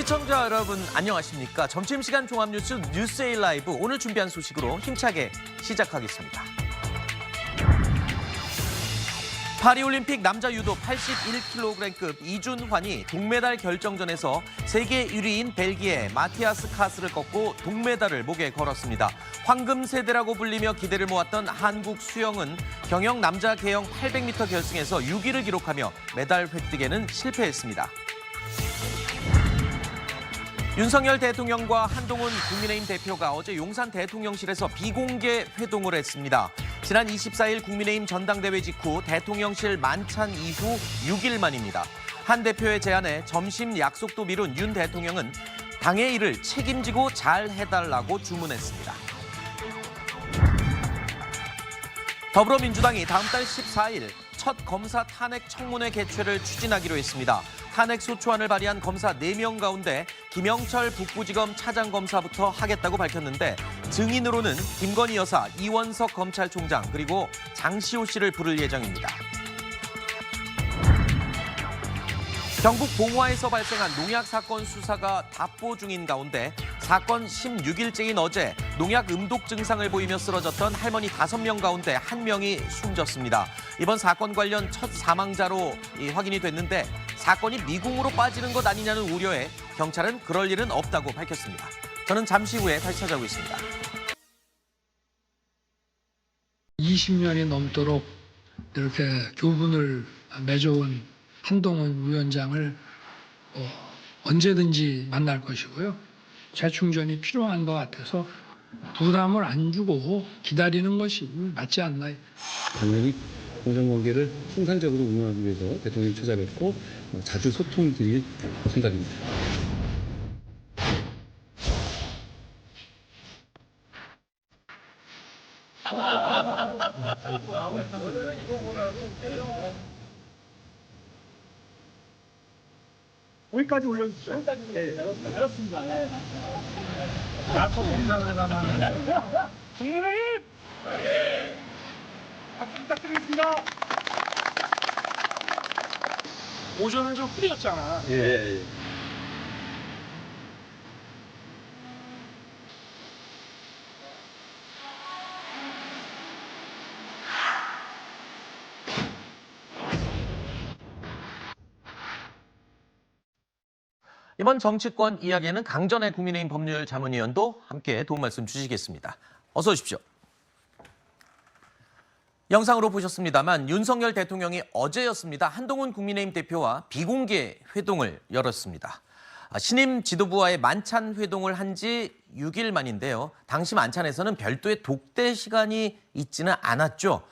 시청자 여러분 안녕하십니까? 점심시간 종합뉴스 뉴스에이 라이브 오늘 준비한 소식으로 힘차게 시작하겠습니다. 파리올림픽 남자 유도 81kg급 이준환이 동메달 결정전에서 세계 1위인 벨기에 마티아스 카스를 꺾고 동메달을 목에 걸었습니다. 황금 세대라고 불리며 기대를 모았던 한국 수영은 경영 남자 계영 800m 결승에서 6위를 기록하며 메달 획득에는 실패했습니다. 윤석열 대통령과 한동훈 국민의힘 대표가 어제 용산 대통령실에서 비공개 회동을 했습니다. 지난 24일 국민의힘 전당대회 직후 대통령실 만찬 이후 6일 만입니다. 한 대표의 제안에 점심 약속도 미룬 윤 대통령은 당의 일을 책임지고 잘 해달라고 주문했습니다. 더불어민주당이 다음 달 14일 첫 검사 탄핵 청문회 개최를 추진하기로 했습니다. 탄핵 소추안을 발의한 검사 4명 가운데 김영철 북부지검 차장검사부터 하겠다고 밝혔는데 증인으로는 김건희 여사, 이원석 검찰총장 그리고 장시호 씨를 부를 예정입니다. 경북 봉화에서 발생한 농약 사건 수사가 답보 중인 가운데 사건 16일째인 어제 농약 음독 증상을 보이며 쓰러졌던 할머니 5명 가운데 1명이 숨졌습니다. 이번 사건 관련 첫 사망자로 확인이 됐는데 사건이 미궁으로 빠지는 것 아니냐는 우려에 경찰은 그럴 일은 없다고 밝혔습니다. 저는 잠시 후에 다시 찾아오겠습니다. 20년이 넘도록 이렇게 교분을 맺어온 한동훈 위원장을 언제든지 만날 것이고요. 재충전이 필요한 것 같아서 부담을 안 주고 기다리는 것이 맞지 않나요? 당연히 공정관계를 통상적으로 운영하기 위해서 대통령 찾아뵙고 자주 소통드릴 생각입니다. 여기까지 올려주세요. 네, 알았습니다. 나도 공장에다가 국민의힘 박수 부탁드리겠습니다. 오전은 좀 흐렸잖아. 예. 이번 정치권 이야기에는 강전의 국민의힘 법률자문위원도 함께 도움 말씀 주시겠습니다. 어서 오십시오. 영상으로 보셨습니다만 윤석열 대통령이 어제였습니다. 한동훈 국민의힘 대표와 비공개 회동을 열었습니다. 신임 지도부와의 만찬 회동을 한 지 6일 만인데요. 당시 만찬에서는 별도의 독대 시간이 있지는 않았죠.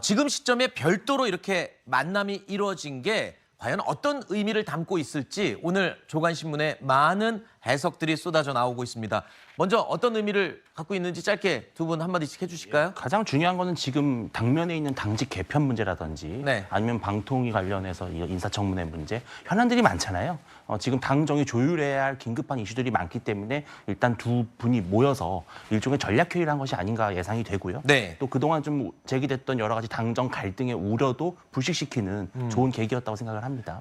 지금 시점에 별도로 이렇게 만남이 이루어진 게 과연 어떤 의미를 담고 있을지 오늘 조간신문에 많은 해석들이 쏟아져 나오고 있습니다. 먼저 어떤 의미를 갖고 있는지 짧게 두 분 한마디씩 해주실까요? 가장 중요한 거는 지금 당면에 있는 당직 개편 문제라든지 네. 아니면 방통위 관련해서 인사청문회 문제, 현안들이 많잖아요. 지금 당정이 조율해야 할 긴급한 이슈들이 많기 때문에 일단 두 분이 모여서 일종의 전략회의를 한 것이 아닌가 예상이 되고요. 네. 또 그동안 좀 제기됐던 여러 가지 당정 갈등의 우려도 불식시키는 좋은 계기였다고 생각을 합니다.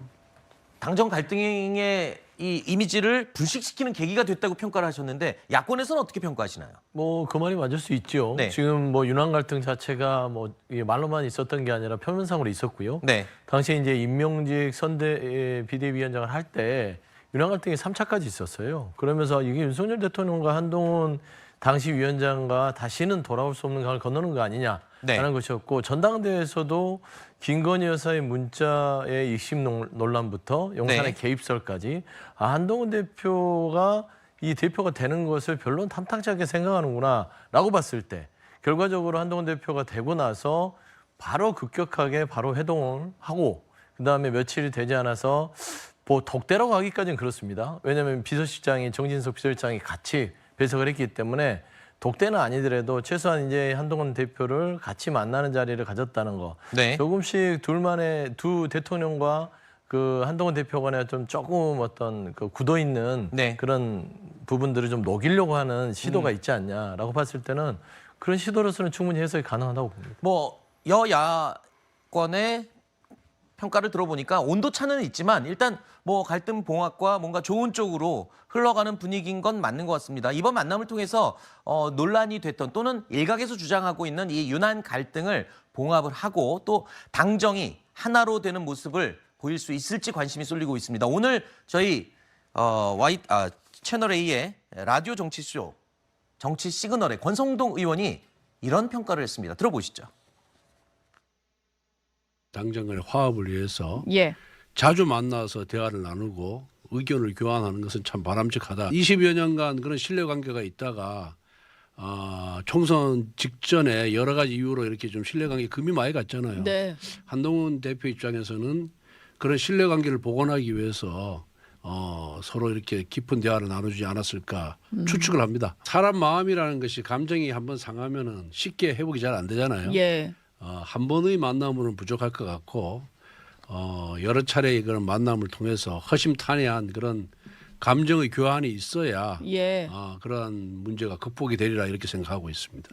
당정 갈등의 이 이미지를 불식시키는 계기가 됐다고 평가를 하셨는데 야권에서는 어떻게 평가하시나요? 뭐 그 말이 맞을 수 있죠. 네. 지금 뭐 윤핵 갈등 자체가 뭐 이게 말로만 있었던 게 아니라 표면상으로 있었고요. 네. 당시에 이제 임명직 선대 비대위원장을 할 때 윤핵 갈등이 3차까지 있었어요. 그러면서 이게 윤석열 대통령과 한동훈 당시 위원장과 다시는 돌아올 수 없는 강을 건너는 거 아니냐라는 네. 것이었고 전당대회에서도 김건희 여사의 문자의 익심 논란부터 용산의 네. 개입설까지 한동훈 대표가 이 대표가 되는 것을 별로 탐탁지 않게 생각하는구나라고 봤을 때 결과적으로 한동훈 대표가 되고 나서 바로 급격하게 바로 회동을 하고 그다음에 며칠이 되지 않아서 뭐 독대라고 하기까지는 그렇습니다. 왜냐하면 비서실장이 정진석 비서실장이 같이 배석을 했기 때문에 독대는 아니더라도 최소한 이제 한동훈 대표를 같이 만나는 자리를 가졌다는 거. 네. 조금씩 두 대통령과 그 한동훈 대표 간에 좀 조금 어떤 그 굳어 있는 네. 그런 부분들을 좀 녹이려고 하는 시도가 있지 않냐라고 봤을 때는 그런 시도로서는 충분히 해석이 가능하다고 봅니다. 뭐 여야권의 평가를 들어보니까 온도차는 있지만 일단 뭐 갈등 봉합과 뭔가 좋은 쪽으로 흘러가는 분위기인 건 맞는 것 같습니다. 이번 만남을 통해서 논란이 됐던 또는 일각에서 주장하고 있는 이 유난 갈등을 봉합을 하고 또 당정이 하나로 되는 모습을 보일 수 있을지 관심이 쏠리고 있습니다. 오늘 저희 채널 A의 라디오 정치쇼 정치 시그널의 권성동 의원이 이런 평가를 했습니다. 들어보시죠. 당정 간의 화합을 위해서 예. 자주 만나서 대화를 나누고 의견을 교환하는 것은 참 바람직하다. 20여 년간 그런 신뢰관계가 있다가 총선 직전에 여러 가지 이유로 이렇게 좀 신뢰관계 금이 많이 갔잖아요. 네. 한동훈 대표 입장에서는 그런 신뢰관계를 복원하기 위해서 서로 이렇게 깊은 대화를 나누지 않았을까 추측을 합니다. 사람 마음이라는 것이 감정이 한번 상하면은 쉽게 회복이 잘 안 되잖아요. 예. 한 번의 만남으로는 부족할 것 같고 여러 차례의 그런 만남을 통해서 허심탄회한 그런 감정의 교환이 있어야 예. 그러한 문제가 극복이 되리라 이렇게 생각하고 있습니다.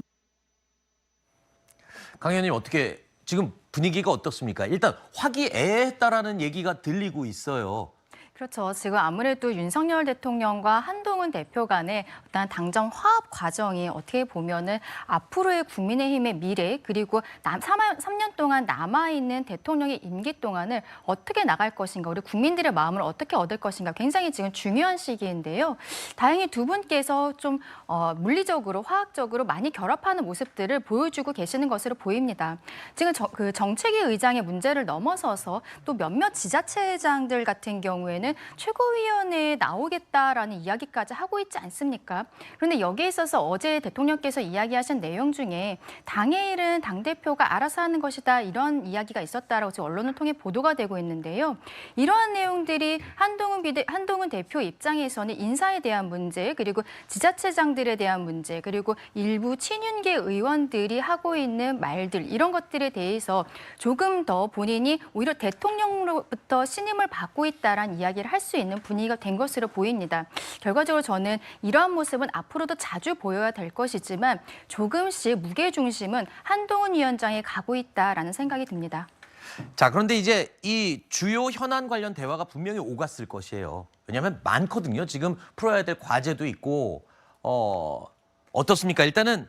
강 의원님 어떻게 지금 분위기가 어떻습니까? 일단 화기애애했다라는 얘기가 들리고 있어요. 그렇죠. 지금 아무래도 윤석열 대통령과 한동훈 대표 간의 어떤 당정 화합 과정이 어떻게 보면은 앞으로의 국민의힘의 미래 그리고 3년 동안 남아있는 대통령의 임기 동안을 어떻게 나갈 것인가, 우리 국민들의 마음을 어떻게 얻을 것인가 굉장히 지금 중요한 시기인데요. 다행히 두 분께서 좀 물리적으로 화학적으로 많이 결합하는 모습들을 보여주고 계시는 것으로 보입니다. 지금 그 정책위 의장의 문제를 넘어서서 또 몇몇 지자체장들 같은 경우에는 최고위원회에 나오겠다라는 이야기까지 하고 있지 않습니까? 그런데 여기에 있어서 어제 대통령께서 이야기하신 내용 중에 당의 일은 당대표가 알아서 하는 것이다 이런 이야기가 있었다라고 지금 언론을 통해 보도가 되고 있는데요. 이러한 내용들이 한동훈 대표 입장에서는 인사에 대한 문제 그리고 지자체장들에 대한 문제 그리고 일부 친윤계 의원들이 하고 있는 말들 이런 것들에 대해서 조금 더 본인이 오히려 대통령으로부터 신임을 받고 있다라는 이야기를 할 수 있는 분위기가 된 것으로 보입니다. 결과적으로 저는 이러한 모습은 앞으로도 자주 보여야 될 것이지만 조금씩 무게중심은 한동훈 위원장에 가고 있다라는 생각이 듭니다. 자, 그런데 이제 이 주요 현안 관련 대화가 분명히 오갔을 것이에요. 왜냐하면 많거든요. 지금 풀어야 될 과제도 있고 어떻습니까? 일단은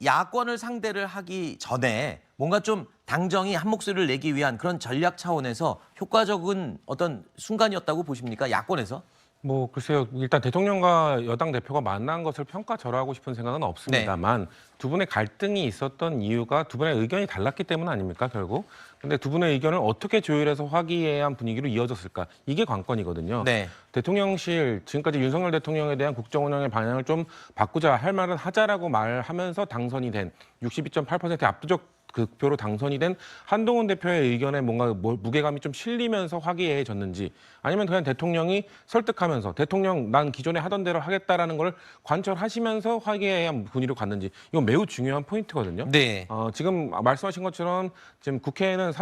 야권을 상대를 하기 전에 뭔가 좀 당정이 한 목소리를 내기 위한 그런 전략 차원에서 효과적인 어떤 순간이었다고 보십니까? 야권에서? 뭐 글쎄요. 일단 대통령과 여당 대표가 만난 것을 평가절하하고 싶은 생각은 없습니다만 두 분의 갈등이 있었던 이유가 두 분의 의견이 달랐기 때문 아닙니까 결국? 근데 두 분의 의견을 어떻게 조율해서 화기애애한 분위기로 이어졌을까? 이게 관건이거든요. 네. 대통령실 지금까지 윤석열 대통령에 대한 국정 운영의 방향을 좀 바꾸자 할 말은 하자라고 말하면서 당선이 된 62.8%의 압도적 득표로 당선이 된 한동훈 대표의 의견에 뭔가 무게감이 좀 실리면서 화기애애해졌는지 아니면 그냥 대통령이 설득하면서 대통령 난 기존에 하던 대로 하겠다라는 걸 관철하시면서 화기애애한 분위기로 갔는지 이건 매우 중요한 포인트거든요. 네. 지금 말씀하신 것처럼 지금 국회에는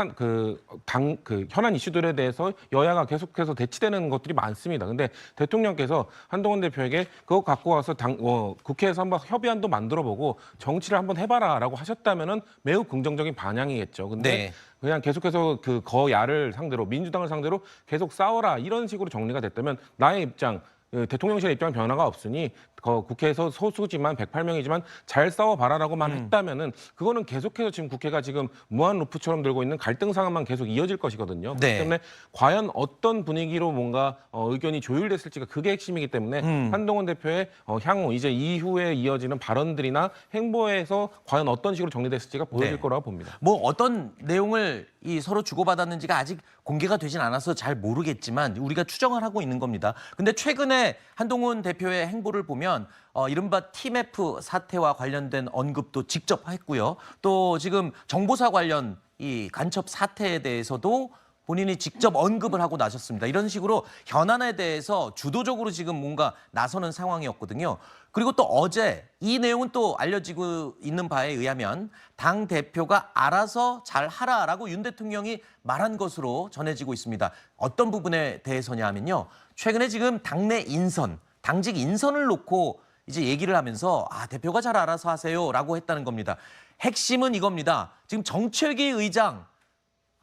현안 이슈들에 대해서 여야가 계속해서 대치되는 것들이 많습니다. 근데 대통령께서 한동훈 대표에게 그거 갖고 와서 국회에서 한번 협의안도 만들어보고 정치를 한번 해봐라라고 하셨다면은 매우 긍정적인 반향이겠죠. 근데 네. 그냥 계속해서 그 거야를 상대로 민주당을 상대로 계속 싸워라 이런 식으로 정리가 됐다면 나의 입장 대통령실의 입장 변화가 없으니 국회에서 소수지만 108명이지만 잘 싸워봐라라고만 했다면은 그거는 계속해서 지금 국회가 지금 무한 루프처럼 들고 있는 갈등 상황만 계속 이어질 것이거든요. 네. 그렇기 때문에 과연 어떤 분위기로 뭔가 의견이 조율됐을지가 그게 핵심이기 때문에 한동훈 대표의 향후 이제 이후에 이어지는 발언들이나 행보에서 과연 어떤 식으로 정리됐을지가 보여질 네. 거라고 봅니다. 뭐 어떤 내용을 서로 주고받았는지가 아직 공개가 되진 않아서 잘 모르겠지만 우리가 추정을 하고 있는 겁니다. 근데 최근에 한동훈 대표의 행보를 보면 이른바 TMF 사태와 관련된 언급도 직접 했고요. 또 지금 정보사 관련 이 간첩 사태에 대해서도 본인이 직접 언급을 하고 나섰습니다. 이런 식으로 현안에 대해서 주도적으로 지금 뭔가 나서는 상황이었거든요. 그리고 또 어제 이 내용은 또 알려지고 있는 바에 의하면 당 대표가 알아서 잘 하라라고 윤 대통령이 말한 것으로 전해지고 있습니다. 어떤 부분에 대해서냐 하면요. 최근에 지금 당내 인선, 당직 인선을 놓고 이제 얘기를 하면서 대표가 잘 알아서 하세요라고 했다는 겁니다. 핵심은 이겁니다. 지금 정책위 의장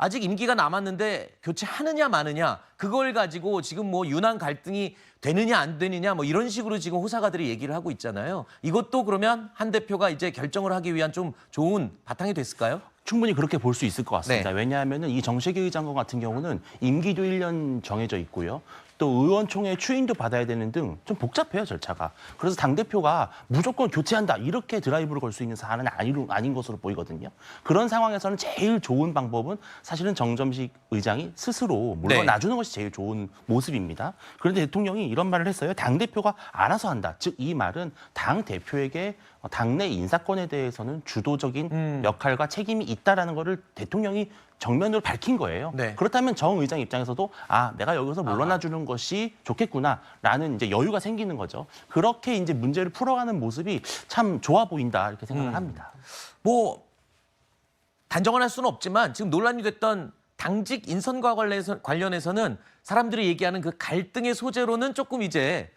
아직 임기가 남았는데 교체하느냐 마느냐 그걸 가지고 지금 뭐 유난 갈등이 되느냐 안 되느냐 뭐 이런 식으로 지금 호사가들이 얘기를 하고 있잖아요. 이것도 그러면 한 대표가 이제 결정을 하기 위한 좀 좋은 바탕이 됐을까요? 충분히 그렇게 볼 수 있을 것 같습니다. 네. 왜냐하면 이 정세균 의장과 같은 경우는 임기도 1년 정해져 있고요. 또 의원총회 추인도 받아야 되는 등 좀 복잡해요, 절차가. 그래서 당대표가 무조건 교체한다 이렇게 드라이브를 걸 수 있는 사안은 아닌 것으로 보이거든요. 그런 상황에서는 제일 좋은 방법은 사실은 정점식 의장이 스스로 물러나주는 것이 제일 좋은 모습입니다. 그런데 대통령이 이런 말을 했어요. 당대표가 알아서 한다. 즉 이 말은 당대표에게 당내 인사권에 대해서는 주도적인 역할과 책임이 있다라는 거를 대통령이 정면으로 밝힌 거예요. 네. 그렇다면 정 의장 입장에서도 아, 내가 여기서 물러나 주는 것이 좋겠구나라는 이제 여유가 생기는 거죠. 그렇게 이제 문제를 풀어가는 모습이 참 좋아 보인다 이렇게 생각을 합니다. 뭐 단정을 할 수는 없지만 지금 논란이 됐던 당직 인선과 관련해서는 사람들이 얘기하는 그 갈등의 소재로는 조금 이제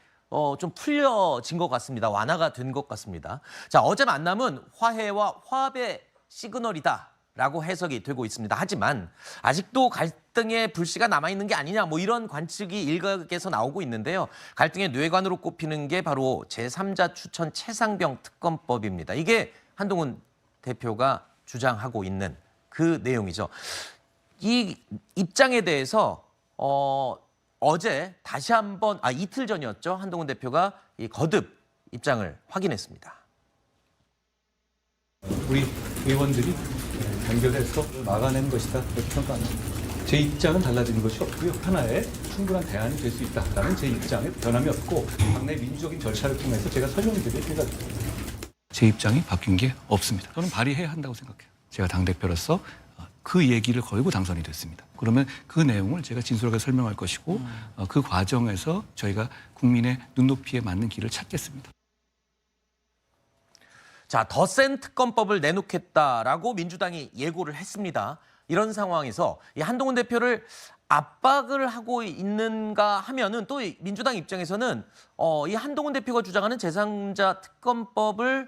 좀 풀려진 것 같습니다. 완화가 된 것 같습니다. 자, 어제 만남은 화해와 화합의 시그널이다라고 해석이 되고 있습니다. 하지만 아직도 갈등의 불씨가 남아있는 게 아니냐 뭐 이런 관측이 일각에서 나오고 있는데요. 갈등의 뇌관으로 꼽히는 게 바로 제3자 추천 최상병 특검법입니다. 이게 한동훈 대표가 주장하고 있는 그 내용이죠. 이 입장에 대해서 어제 다시 한번 이틀 전이었죠. 한동훈 대표가 이 거듭 입장을 확인했습니다. 우리 의원들이 단결해서 막아낸 것이다 이렇게 평가합니다. 제 입장은 달라지는 것이 없고요. 하나의 충분한 대안이 될 수 있다라는 제 입장에 변함이 없고 당내 민주적인 절차를 통해서 제가 설명드릴 생각입니다. 제 입장이 바뀐 게 없습니다. 저는 발의해야 한다고 생각해요. 제가 당대표로서 그 얘기를 걸고 당선이 됐습니다. 그러면 그 내용을 제가 진솔하게 설명할 것이고 그 과정에서 저희가 국민의 눈높이에 맞는 길을 찾겠습니다. 자, 더 센 특검법을 내놓겠다라고 민주당이 예고를 했습니다. 이런 상황에서 이 한동훈 대표를 압박을 하고 있는가 하면은 또 민주당 입장에서는 이 한동훈 대표가 주장하는 제3자 특검법을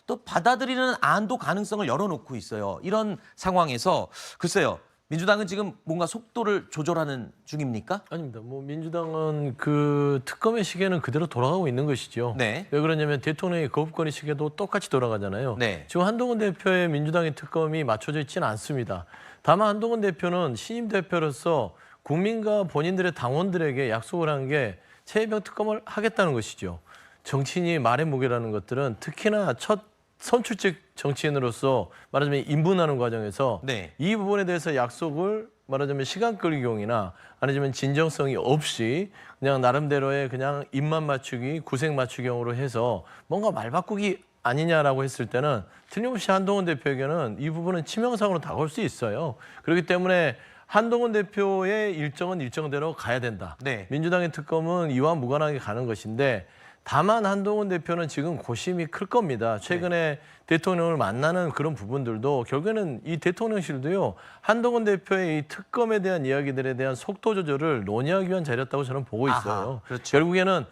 또 받아들이는 안도 가능성을 열어놓고 있어요. 이런 상황에서 글쎄요. 민주당은 지금 뭔가 속도를 조절하는 중입니까? 아닙니다. 뭐 민주당은 그 특검의 시계는 그대로 돌아가고 있는 것이죠. 네. 왜 그러냐면 대통령의 거부권의 시계도 똑같이 돌아가잖아요. 네. 지금 한동훈 대표의 민주당의 특검이 맞춰져 있지는 않습니다. 다만 한동훈 대표는 신임 대표로서 국민과 본인들의 당원들에게 약속을 한 게 최혜병 특검을 하겠다는 것이죠. 정치인이 말의 무게라는 것들은 특히나 첫 선출직 정치인으로서 말하자면 인분하는 과정에서 네. 이 부분에 대해서 약속을 말하자면 시간 끌기용이나 아니면 진정성이 없이 그냥 나름대로의 그냥 입만 맞추기, 구색 맞추기용으로 해서 뭔가 말 바꾸기 아니냐라고 했을 때는 틀림없이 한동훈 대표에게는 이 부분은 치명상으로 다가올 수 있어요. 그렇기 때문에 한동훈 대표의 일정은 일정대로 가야 된다. 네. 민주당의 특검은 이와 무관하게 가는 것인데 다만 한동훈 대표는 지금 고심이 클 겁니다. 최근에 대통령을 만나는 그런 부분들도 결국에는 이 대통령실도요. 한동훈 대표의 이 특검에 대한 이야기들에 대한 속도 조절을 논의하기 위한 자리였다고 저는 보고 있어요. 아하, 그렇죠. 결국에는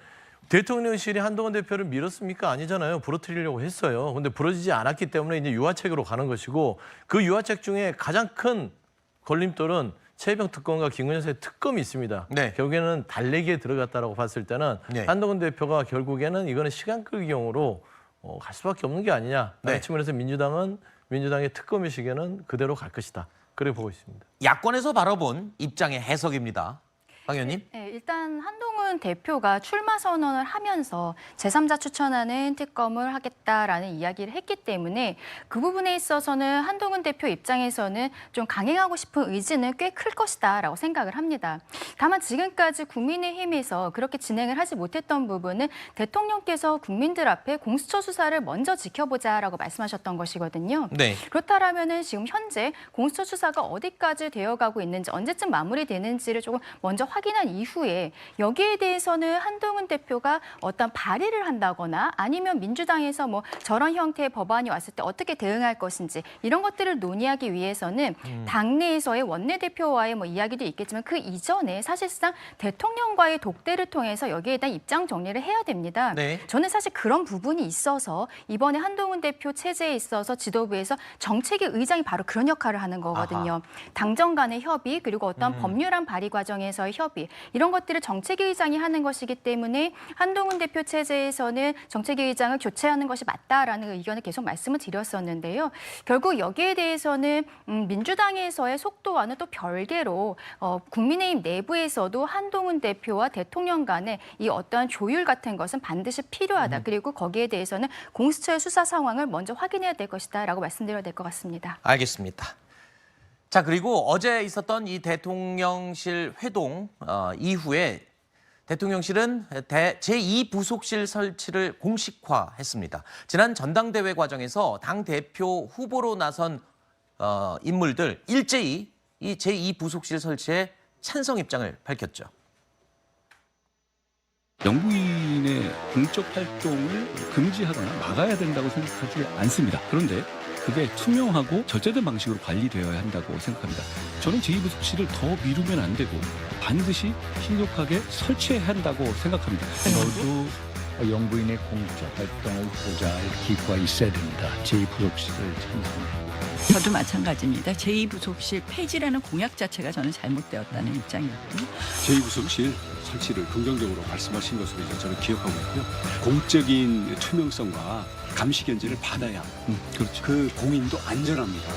대통령실이 한동훈 대표를 밀었습니까? 아니잖아요. 부러뜨리려고 했어요. 근데 부러지지 않았기 때문에 이제 유화책으로 가는 것이고 그 유화책 중에 가장 큰 걸림돌은 최혜병 특검과 김건희 여사의 특검이 있습니다. 네. 결국에는 달래기에 들어갔다라고 봤을 때는 네. 한동훈 대표가 결국에는 이거는 시간 끌기용으로 갈 수밖에 없는 게 아니냐. 네. 라는 측면에서 민주당의 특검의 시계는 그대로 갈 것이다. 그래 보고 있습니다. 야권에서 바라본 입장의 해석입니다. 방 의원님. 네, 일단 한동훈 대표가 출마 선언을 하면서 제3자 추천하는 특검을 하겠다라는 이야기를 했기 때문에 그 부분에 있어서는 한동훈 대표 입장에서는 좀 강행하고 싶은 의지는 꽤 클 것이다라고 생각을 합니다. 다만 지금까지 국민의힘에서 그렇게 진행을 하지 못했던 부분은 대통령께서 국민들 앞에 공수처 수사를 먼저 지켜보자라고 말씀하셨던 것이거든요. 네. 그렇다라면은 지금 현재 공수처 수사가 어디까지 되어가고 있는지 언제쯤 마무리되는지를 조금 먼저 확인한 이후에 여기에 대해서는 한동훈 대표가 어떤 발의를 한다거나 아니면 민주당에서 뭐 저런 형태의 법안이 왔을 때 어떻게 대응할 것인지 이런 것들을 논의하기 위해서는 당내에서의 원내대표와의 뭐 이야기도 있겠지만 그 이전에 사실상 대통령과의 독대를 통해서 여기에 대한 입장 정리를 해야 됩니다. 네. 저는 사실 그런 부분이 있어서 이번에 한동훈 대표 체제에 있어서 지도부에서 정책위 의장이 바로 그런 역할을 하는 거거든요. 당정 간의 협의 그리고 어떤 법률안 발의 과정에서의 협의 이런 것들을 정책위 의장이 하는 것이기 때문에 한동훈 대표 체제에서는 정책위 의장을 교체하는 것이 맞다라는 의견을 계속 말씀을 드렸었는데요. 결국 여기에 대해서는 민주당에서의 속도와는 또 별개로 국민의힘 내부에서도 한동훈 대표와 대통령 간의 이 어떠한 조율 같은 것은 반드시 필요하다. 그리고 거기에 대해서는 공수처의 수사 상황을 먼저 확인해야 될 것이다라고 말씀드려야 될 것 같습니다. 알겠습니다. 자, 그리고 어제 있었던 이 대통령실 회동 이후에 대통령실은 제2부속실 설치를 공식화했습니다. 지난 전당대회 과정에서 당대표 후보로 나선 인물들 일제히 이 제2부속실 설치에 찬성 입장을 밝혔죠. 영부인의 공적 활동을 금지하거나 막아야 된다고 생각하지 않습니다. 그런데 그게 투명하고 절제된 방식으로 관리되어야 한다고 생각합니다. 저는 제2부속실을 더 미루면 안 되고 반드시 신속하게 설치해야 한다고 생각합니다. 저도 영부인의 공적 활동을 보좌할 기구가 있어야 됩니다. 제2부속실을 찬성합니다. 저도 마찬가지입니다. 제2부속실 폐지라는 공약 자체가 저는 잘못되었다는 입장이었고요. 제2부속실 설치를 긍정적으로 말씀하신 것으로 저는 기억하고 있고요. 공적인 투명성과 감시 견제를 받아야 그렇죠. 그 공인도 안전합니다.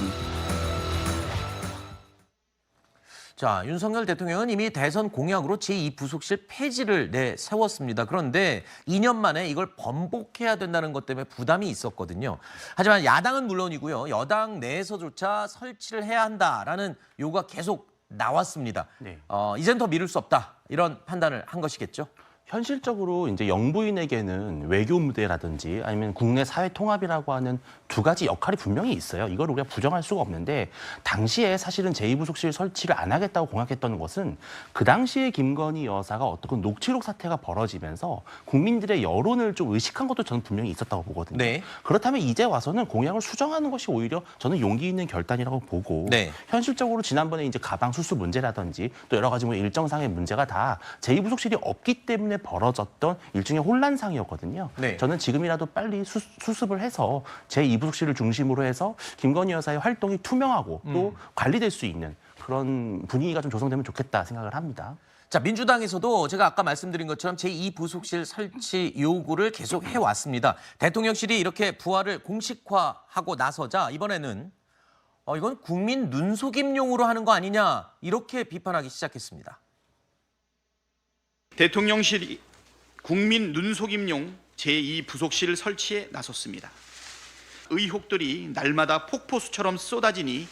자, 윤석열 대통령은 이미 대선 공약으로 제2부속실 폐지를 내세웠습니다. 그런데 2년 만에 이걸 번복해야 된다는 것 때문에 부담이 있었거든요. 하지만 야당은 물론이고요. 여당 내에서조차 설치를 해야 한다라는 요구가 계속 나왔습니다. 네. 이젠 더 미룰 수 없다. 이런 판단을 한 것이겠죠. 현실적으로 이제 영부인에게는 외교 무대라든지 아니면 국내 사회 통합이라고 하는 두 가지 역할이 분명히 있어요. 이걸 우리가 부정할 수가 없는데 당시에 사실은 제2부속실 설치를 안 하겠다고 공약했던 것은 그 당시에 김건희 여사가 어떤 녹취록 사태가 벌어지면서 국민들의 여론을 좀 의식한 것도 저는 분명히 있었다고 보거든요. 네. 그렇다면 이제 와서는 공약을 수정하는 것이 오히려 저는 용기 있는 결단이라고 보고 네. 현실적으로 지난번에 이제 가방 수수 문제라든지 또 여러 가지 뭐 일정상의 문제가 다 제2부속실이 없기 때문에 벌어졌던 일종의 혼란상이었거든요. 네. 저는 지금이라도 빨리 수습을 해서 제2부속실을 중심으로 해서 김건희 여사의 활동이 투명하고 또 관리될 수 있는 그런 분위기가 좀 조성되면 좋겠다 생각을 합니다. 자, 민주당에서도 제가 아까 말씀드린 것처럼 제2부속실 설치 요구를 계속 해왔습니다. 대통령실이 이렇게 부활을 공식화하고 나서자 이번에는 이건 국민 눈속임용으로 하는 거 아니냐 이렇게 비판하기 시작했습니다. 대통령실이 국민 눈속임용 제2부속실 설치에 나섰습니다. 의혹들이 날마다 폭포수처럼 쏟아지니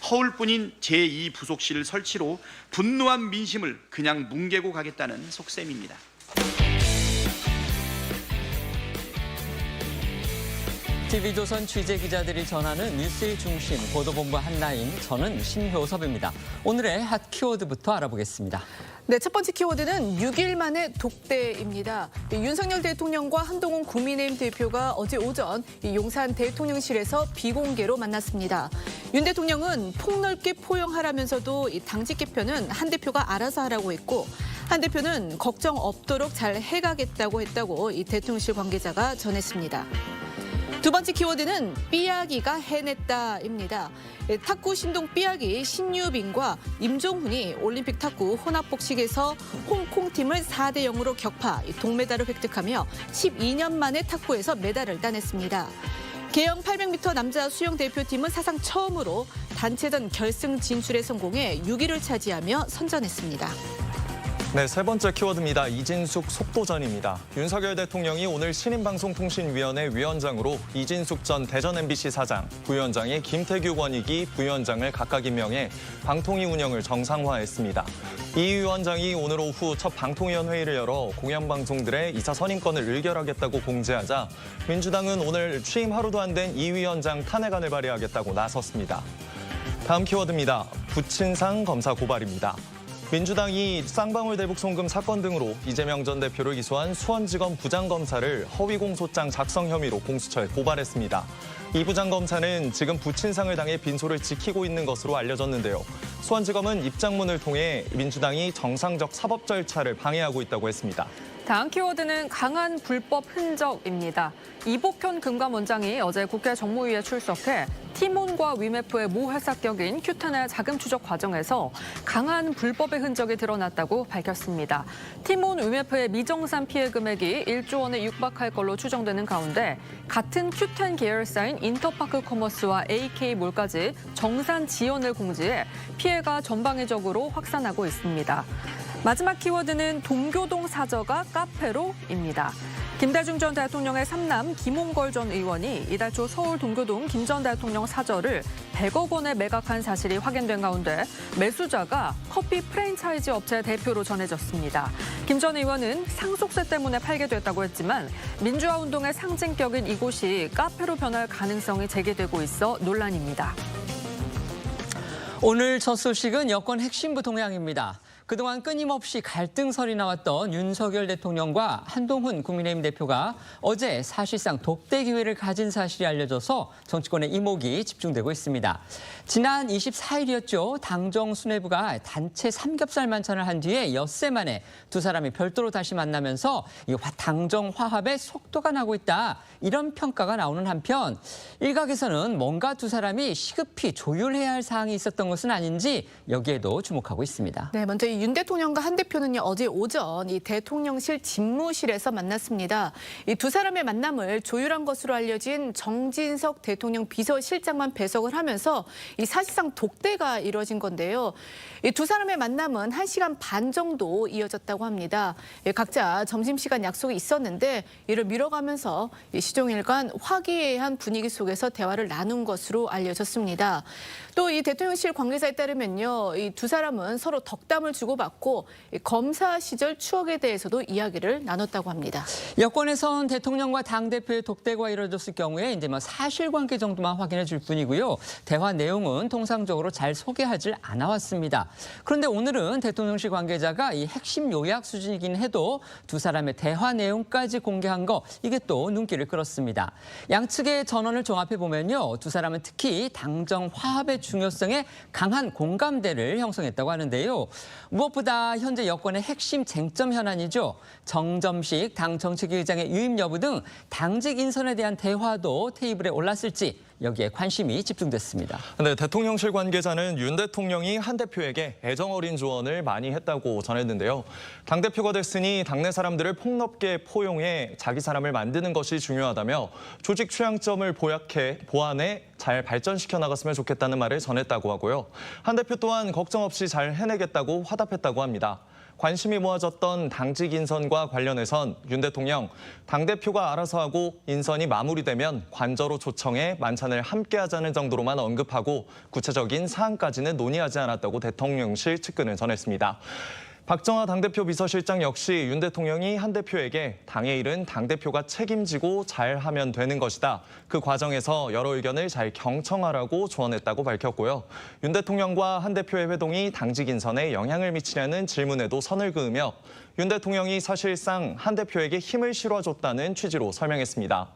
허울뿐인 제2부속실 설치로 분노한 민심을 그냥 뭉개고 가겠다는 속셈입니다. TV조선 취재기자들이 전하는 뉴스의 중심 보도본부 한라인, 저는 신효섭입니다. 오늘의 핫 키워드부터 알아보겠습니다. 네, 첫 번째 키워드는 6일 만에 독대입니다. 윤석열 대통령과 한동훈 국민의힘 대표가 어제 오전 용산 대통령실에서 비공개로 만났습니다. 윤 대통령은 폭넓게 포용하라면서도 당직 개편은 한 대표가 알아서 하라고 했고 한 대표는 걱정 없도록 잘 해가겠다고 했다고 이 대통령실 관계자가 전했습니다. 두 번째 키워드는 삐약이가 해냈다입니다. 탁구 신동 삐약이 신유빈과 임종훈이 올림픽 탁구 혼합복식에서 홍콩팀을 4대0으로 격파, 동메달을 획득하며 12년 만에 탁구에서 메달을 따냈습니다. 계영 800m 남자 수영 대표팀은 사상 처음으로 단체전 결승 진출에 성공해 6위를 차지하며 선전했습니다. 네, 세 번째 키워드입니다. 이진숙 속도전입니다. 윤석열 대통령이 오늘 신인방송통신위원회 위원장으로 이진숙 전 대전 MBC 사장, 부위원장의 김태규 권익위 부위원장을 각각 임명해 방통위 운영을 정상화했습니다. 이 위원장이 오늘 오후 첫 방통위원 회의를 열어 공영방송들의 2차 선임권을 의결하겠다고 공지하자 민주당은 오늘 취임 하루도 안 된 이 위원장 탄핵안을 발의하겠다고 나섰습니다. 다음 키워드입니다. 부친상 검사 고발입니다. 민주당이 쌍방울 대북 송금 사건 등으로 이재명 전 대표를 기소한 수원지검 부장검사를 허위공소장 작성 혐의로 공수처에 고발했습니다. 이 부장검사는 지금 부친상을 당해 빈소를 지키고 있는 것으로 알려졌는데요. 수원지검은 입장문을 통해 민주당이 정상적 사법 절차를 방해하고 있다고 했습니다. 다음 키워드는 강한 불법 흔적입니다. 이복현 금감원장이 어제 국회 정무위에 출석해 티몬과 위메프의 모회사 격인 큐탄의 자금 추적 과정에서 강한 불법의 흔적이 드러났다고 밝혔습니다. 티몬 위메프의 미정산 피해 금액이 1조 원에 육박할 걸로 추정되는 가운데 같은 큐탄 계열사인 인터파크 커머스와 AK몰까지 정산 지연을 공지해 피해가 전방위적으로 확산하고 있습니다. 마지막 키워드는 동교동 사저가 카페로입니다. 김대중 전 대통령의 삼남 김홍걸 전 의원이 이달 초 서울 동교동 김 전 대통령 사저를 100억 원에 매각한 사실이 확인된 가운데 매수자가 커피 프랜차이즈 업체 대표로 전해졌습니다. 김 전 의원은 상속세 때문에 팔게 됐다고 했지만 민주화 운동의 상징격인 이곳이 카페로 변할 가능성이 제기되고 있어 논란입니다. 오늘 첫 소식은 여권 핵심부 동향입니다. 그동안 끊임없이 갈등설이 나왔던 윤석열 대통령과 한동훈 국민의힘 대표가 어제 사실상 독대 기회를 가진 사실이 알려져서 정치권의 이목이 집중되고 있습니다. 지난 24일이었죠. 당정 수뇌부가 단체 삼겹살 만찬을 한 뒤에 엿새 만에 두 사람이 별도로 다시 만나면서 이 당정 화합에 속도가 나고 있다. 이런 평가가 나오는 한편 일각에서는 뭔가 두 사람이 시급히 조율해야 할 사항이 있었던 것은 아닌지 여기에도 주목하고 있습니다. 네, 먼저 윤 대통령과 한 대표는요, 어제 오전 이 대통령실 집무실에서 만났습니다. 이 두 사람의 만남을 조율한 것으로 알려진 정진석 대통령 비서실장만 배석을 하면서 이 사실상 독대가 이루어진 건데요. 이 두 사람의 만남은 1시간 반 정도 이어졌다고 합니다. 각자 점심시간 약속이 있었는데 이를 미뤄가면서 시종일관 화기애애한 분위기 속에서 대화를 나눈 것으로 알려졌습니다. 또 이 대통령실 관계자에 따르면요, 이 두 사람은 서로 덕담을 주고받고 검사 시절 추억에 대해서도 이야기를 나눴다고 합니다. 여권에선 대통령과 당대표의 독대가 이뤄졌을 경우에 이제 사실관계 정도만 확인해 줄 뿐이고요. 대화 내용은 통상적으로 잘 소개하질 않아왔습니다. 그런데 오늘은 대통령실 관계자가 이 핵심 요약 수준이긴 해도 두 사람의 대화 내용까지 공개한 거 이게 또 눈길을 끌었습니다. 양측의 전언을 종합해 보면요, 두 사람은 특히 당정 화합의 중요성에 강한 공감대를 형성했다고 하는데요. 무엇보다 현재 여권의 핵심 쟁점 현안이죠. 정점식 당 정책위 의장의 유임 여부 등 당직 인선에 대한 대화도 테이블에 올랐을지 여기에 관심이 집중됐습니다. 네, 대통령실 관계자는 윤 대통령이 한 대표에게 애정 어린 조언을 많이 했다고 전했는데요. 당대표가 됐으니 당내 사람들을 폭넓게 포용해 자기 사람을 만드는 것이 중요하다며 조직 취향점을 보완해 잘 발전시켜 나갔으면 좋겠다는 말을 전했다고 하고요. 한 대표 또한 걱정 없이 잘 해내겠다고 화답했다고 합니다. 관심이 모아졌던 당직 인선과 관련해선 윤 대통령, 당대표가 알아서 하고 인선이 마무리되면 관저로 초청해 만찬을 함께 하자는 정도로만 언급하고 구체적인 사안까지는 논의하지 않았다고 대통령실 측근은 전했습니다. 박정하 당대표 비서실장 역시 윤 대통령이 한 대표에게 당의 일은 당대표가 책임지고 잘하면 되는 것이다. 그 과정에서 여러 의견을 잘 경청하라고 조언했다고 밝혔고요. 윤 대통령과 한 대표의 회동이 당직 인선에 영향을 미치냐는 질문에도 선을 그으며 윤 대통령이 사실상 한 대표에게 힘을 실어줬다는 취지로 설명했습니다.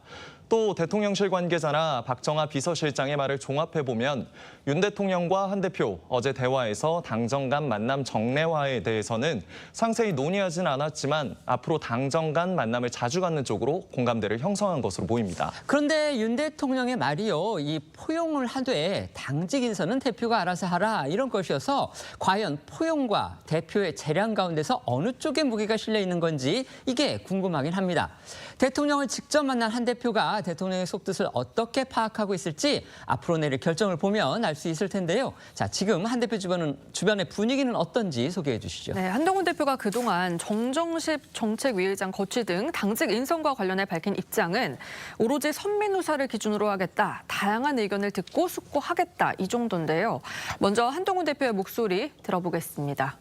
또 대통령실 관계자나 박정하 비서실장의 말을 종합해보면 윤 대통령과 한 대표 어제 대화에서 당정 간 만남 정례화에 대해서는 상세히 논의하진 않았지만 앞으로 당정 간 만남을 자주 갖는 쪽으로 공감대를 형성한 것으로 보입니다. 그런데 윤 대통령의 말이요, 이 포용을 하되 당직 인선은 대표가 알아서 하라 이런 것이어서 과연 포용과 대표의 재량 가운데서 어느 쪽에 무게가 실려 있는 건지 이게 궁금하긴 합니다. 대통령을 직접 만난 한 대표가 대통령의 속뜻을 어떻게 파악하고 있을지 앞으로 내릴 결정을 보면 알 수 있을 텐데요. 자, 지금 한 대표 주변의 분위기는 어떤지 소개해 주시죠. 네, 한동훈 대표가 그동안 정정식 정책위 의장 거취 등 당직 인선과 관련해 밝힌 입장은 오로지 선민우사를 기준으로 하겠다. 다양한 의견을 듣고 숙고하겠다. 이 정도인데요. 먼저 한동훈 대표의 목소리 들어보겠습니다.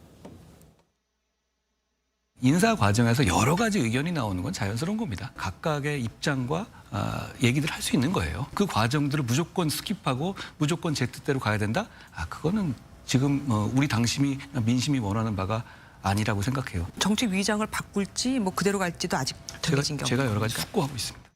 인사 과정에서 여러 가지 의견이 나오는 건 자연스러운 겁니다. 각각의 입장과 얘기들 할 수 있는 거예요. 그 과정들을 무조건 스킵하고 무조건 제 뜻대로 가야 된다? 그거는 지금 우리 당심이 민심이 원하는 바가 아니라고 생각해요. 정책 위장을 바꿀지 뭐 그대로 갈지도 아직 정해진 경우. 제가 여러 가지 숙고하고 있습니다.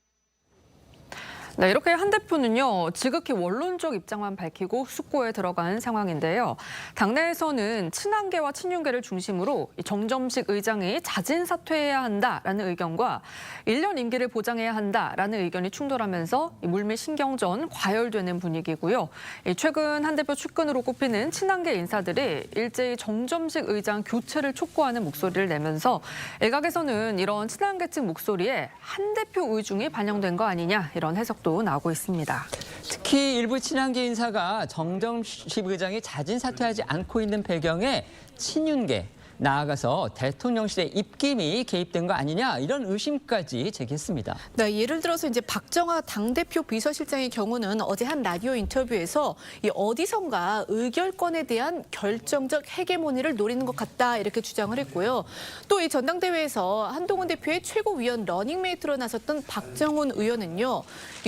네, 이렇게 한 대표는요, 지극히 원론적 입장만 밝히고 숙고에 들어간 상황인데요. 당내에서는 친한계와 친윤계를 중심으로 정점식 의장이 자진 사퇴해야 한다라는 의견과 1년 임기를 보장해야 한다라는 의견이 충돌하면서 물밑 신경전 과열되는 분위기고요. 최근 한 대표 측근으로 꼽히는 친한계 인사들이 일제히 정점식 의장 교체를 촉구하는 목소리를 내면서 일각에서는 이런 친한계 측 목소리에 한 대표 의중이 반영된 거 아니냐 이런 해석 도 나오고 있습니다. 특히 일부 친한계 인사가 정점식 의장이 자진 사퇴하지 않고 있는 배경에 친윤계, 나아가서 대통령실의 입김이 개입된 거 아니냐 이런 의심까지 제기했습니다. 네, 예를 들어서 이제 박정하 당대표 비서실장의 경우는 어제 한 라디오 인터뷰에서 이 어디선가 의결권에 대한 결정적 헤게모니를 노리는 것 같다 이렇게 주장을 했고요. 또 이 전당대회에서 한동훈 대표의 최고위원 러닝메이트로 나섰던 박정훈 의원은요.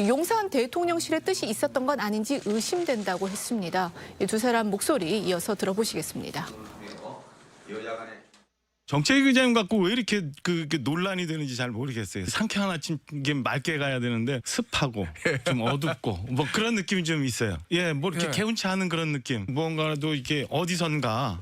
용산 대통령실의 뜻이 있었던 건 아닌지 의심된다고 했습니다. 이 두 사람 목소리 이어서 들어보시겠습니다. 정책위 의장 갖고 왜 이렇게 논란이 되는지 잘 모르겠어요. 상쾌한 아침 게 맑게 가야 되는데 습하고 좀 어둡고 뭐 그런 느낌이 좀 있어요. 예, 뭐 이렇게 개운치 않은 그런 느낌. 무언가라도 이렇게 어디선가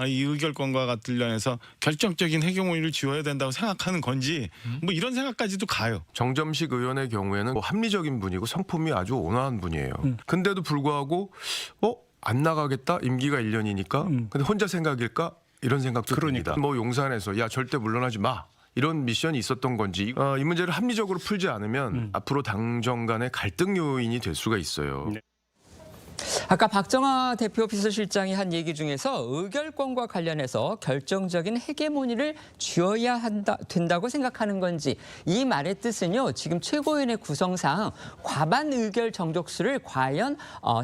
이 의결권과 관련해서 결정적인 헤게모니를 쥐어야 된다고 생각하는 건지 뭐 이런 생각까지도 가요. 정점식 의원의 경우에는 뭐 합리적인 분이고 성품이 아주 온화한 분이에요. 근데도 불구하고 안 나가겠다? 임기가 1년이니까. 근데 혼자 생각일까? 이런 생각도 듭니다. 뭐 용산에서 야 절대 물러나지 마. 이런 미션이 있었던 건지 이 문제를 합리적으로 풀지 않으면 앞으로 당정 간의 갈등 요인이 될 수가 있어요. 아까 박정하 대표 비서실장이 한 얘기 중에서 의결권과 관련해서 결정적인 헤게모니를 쥐어야 된다고 생각하는 건지 이 말의 뜻은요. 지금 최고위원회 구성상 과반 의결 정족수를 과연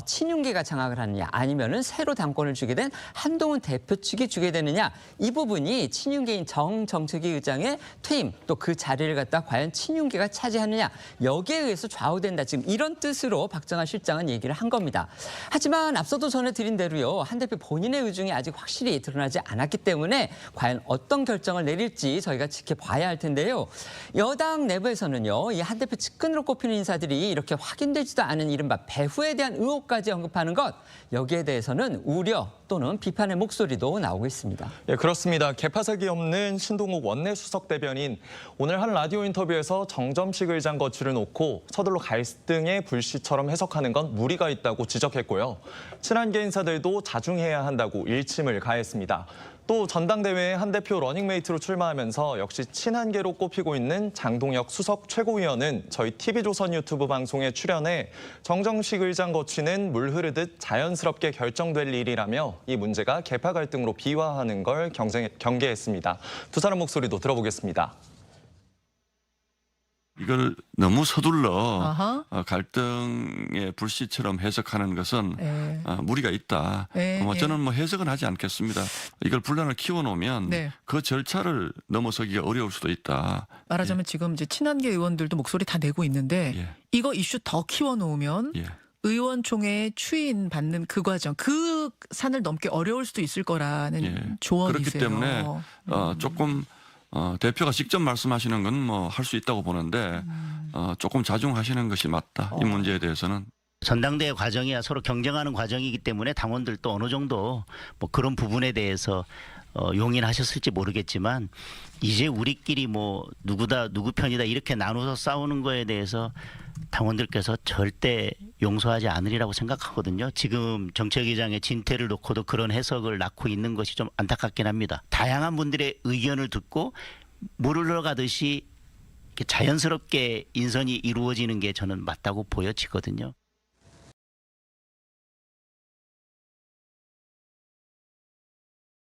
친윤계가 장악을 하느냐 아니면은 새로 당권을 주게 된 한동훈 대표 측이 주게 되느냐 이 부분이 친윤계인 정정책위 의장의 퇴임 또 그 자리를 갖다 과연 친윤계가 차지하느냐 여기에 의해서 좌우된다. 지금 이런 뜻으로 박정하 실장은 얘기를 한 겁니다. 하지만 앞서도 전해드린 대로요. 한 대표 본인의 의중이 아직 확실히 드러나지 않았기 때문에 과연 어떤 결정을 내릴지 저희가 지켜봐야 할 텐데요. 여당 내부에서는요. 이 한 대표 측근으로 꼽히는 인사들이 이렇게 확인되지도 않은 이른바 배후에 대한 의혹까지 언급하는 것 여기에 대해서는 우려 또는 비판의 목소리도 나오고 있습니다. 예, 그렇습니다. 개파색이 없는 신동욱 원내수석 대변인 오늘 한 라디오 인터뷰에서 정점식 의장 거취를 놓고 서둘러 갈등의 불씨처럼 해석하는 건 무리가 있다고 지적했고요. 친한계 인사들도 자중해야 한다고 일침을 가했습니다. 또 전당대회에 한 대표 러닝메이트로 출마하면서 역시 친한계로 꼽히고 있는 장동혁 수석 최고위원은 저희 TV조선 유튜브 방송에 출연해 정정식 의장 거취는 물 흐르듯 자연스럽게 결정될 일이라며 이 문제가 개파 갈등으로 비화하는 걸 경계했습니다. 두 사람 목소리도 들어보겠습니다. 이걸 너무 서둘러 갈등의 불씨처럼 해석하는 것은 무리가 있다. 저는 뭐 해석은 하지 않겠습니다. 이걸 분란을 키워놓으면 그 절차를 넘어서기가 어려울 수도 있다. 말하자면 지금 이제 친한계 의원들도 목소리 다 내고 있는데 이거 이슈 더 키워놓으면 의원총회 추인 받는 그 과정, 그 산을 넘기 어려울 수도 있을 거라는 조언이세요. 그렇기 때문에 조금 대표가 직접 말씀하시는 건 뭐 할 수 있다고 보는데 조금 자중하시는 것이 맞다. 이 문제에 대해서는. 전당대회 과정이야 서로 경쟁하는 과정이기 때문에 당원들도 어느 정도 뭐 그런 부분에 대해서 용인하셨을지 모르겠지만 이제 우리끼리 뭐 누구다 누구 편이다 이렇게 나눠서 싸우는 거에 대해서 당원들께서 절대 용서하지 않으리라고 생각하거든요. 지금 정책위장의 진퇴를 놓고도 그런 해석을 낳고 있는 것이 좀 안타깝긴 합니다. 다양한 분들의 의견을 듣고 물을 흘러가듯이 자연스럽게 인선이 이루어지는 게 저는 맞다고 보여지거든요.